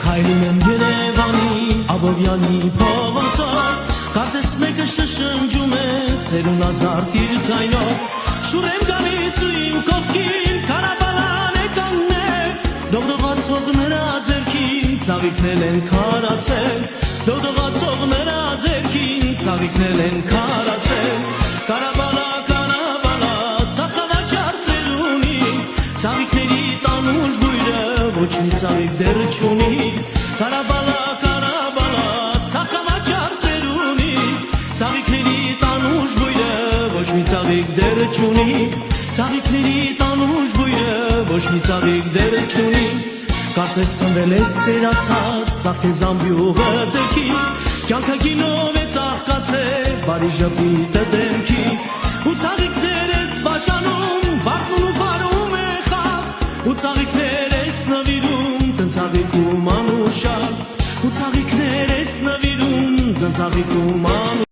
Քայլում եմ Երևանի Աբովյանի փողոցով, կարծես մեկը շշնջում է ծերուն ազարտ իր ձայնով, շուռ եմ գալիս ու իմ կողքին քարաբալան է կանգնել, դողդողացող նրա ձեռքին ծաղիկներ են քարացել, դողդողացող նրա ձեռքին ծաղիկներ են քարացել, կարաբալա կարաբալա ծախավաճառ ծերունի, ծաղիկների տանուշ բույրը ոչ մի ծաղիկ դեռ չունի, կարաբալա կարաբալա ծախավաճառ ծերունի, ծաղիկների տանուշ բույրը ոչ մի ծաղիկ դեռ չունի, ծաղիկների տանուշ բույրը ոչ մի ծաղիկ դեռ չունի, կարծես ծնվել ես ծերացած սաղ քեզ ամբյուղը ձերքի, կյանքը գինով է ծաղկացել բարի ժպիտը դեմքի, ու ծաղիկներ ես բաժանում վարդն ու վարում է խավ, ու ծաղիկներ ես նվիրում ծնծաղիկում անուշակ, ու ծաղիկներ ես նվիրում ծնծաղիկում անուշակ